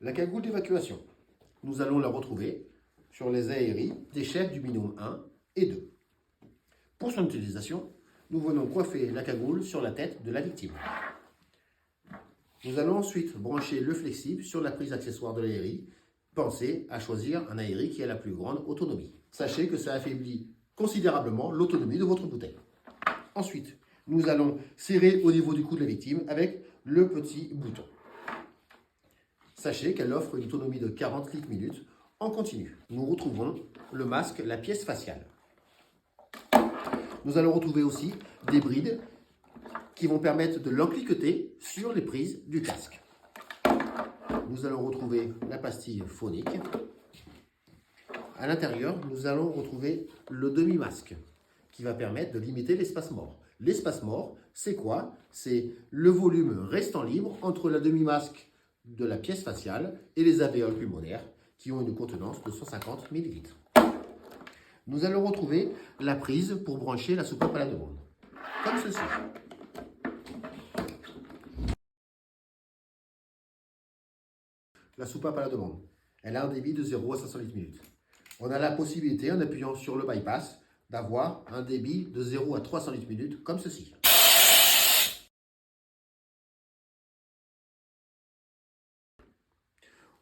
La cagoule d'évacuation. Nous allons la retrouver sur les aéries des chefs du binôme 1 et 2. Pour son utilisation, nous venons coiffer la cagoule sur la tête de la victime. Nous allons ensuite brancher le flexible sur la prise accessoire de l'aérie. Pensez à choisir un aérie qui a la plus grande autonomie. Sachez que ça affaiblit considérablement l'autonomie de votre bouteille. Ensuite, nous allons serrer au niveau du cou de la victime avec le petit bouton. Sachez qu'elle offre une autonomie de 40 litres minutes en continu. Nous retrouvons le masque, la pièce faciale. Nous allons retrouver aussi des brides qui vont permettre de l'encliqueter sur les prises du casque. Nous allons retrouver la pastille phonique. À l'intérieur, nous allons retrouver le demi-masque qui va permettre de limiter l'espace mort. L'espace mort, c'est quoi? C'est le volume restant libre entre la demi-masque de la pièce faciale et les alvéoles pulmonaires qui ont une contenance de 150 ml. Nous allons retrouver la prise pour brancher la soupape à la demande, comme ceci. La soupape à la demande, elle a un débit de 0 à 500 litres minutes. On a la possibilité, en appuyant sur le bypass, d'avoir un débit de 0 à 300 litres minutes, comme ceci.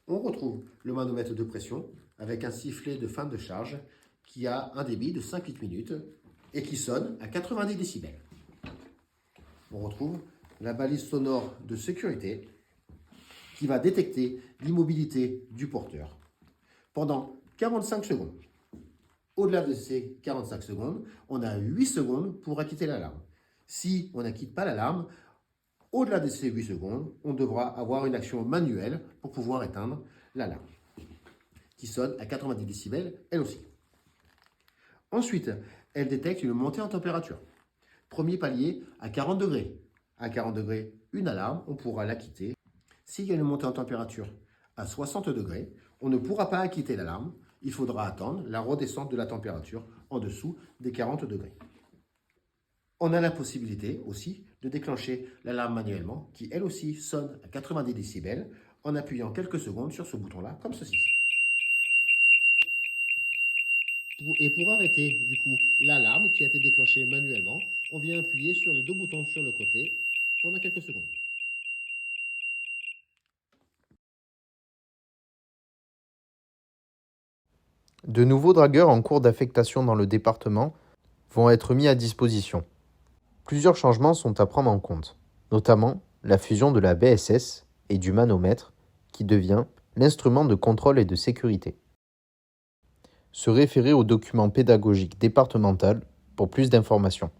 On retrouve le manomètre de pression avec un sifflet de fin de charge qui a un débit de 5 litres minutes et qui sonne à 90 décibels. On retrouve la balise sonore de sécurité qui va détecter l'immobilité du porteur pendant 45 secondes. Au-delà de ces 45 secondes, on a 8 secondes pour acquitter l'alarme. Si on n'acquitte pas l'alarme, au-delà de ces 8 secondes, on devra avoir une action manuelle pour pouvoir éteindre l'alarme, qui sonne à 90 décibels, elle aussi. Ensuite, elle détecte une montée en température. Premier palier à 40 degrés. À 40 degrés, une alarme, on pourra l'acquitter. S'il y a une montée en température à 60 degrés, on ne pourra pas acquitter l'alarme. Il faudra attendre la redescente de la température en dessous des 40 degrés. On a la possibilité aussi de déclencher l'alarme manuellement, qui elle aussi sonne à 90 décibels, en appuyant quelques secondes sur ce bouton-là, comme ceci. Et pour arrêter du coup l'alarme qui a été déclenchée manuellement, on vient appuyer sur les deux boutons sur le côté pendant quelques secondes. De nouveaux dragueurs en cours d'affectation dans le département vont être mis à disposition. Plusieurs changements sont à prendre en compte, notamment la fusion de la BSS et du manomètre, qui devient l'instrument de contrôle et de sécurité. Se référer au document pédagogique départemental pour plus d'informations.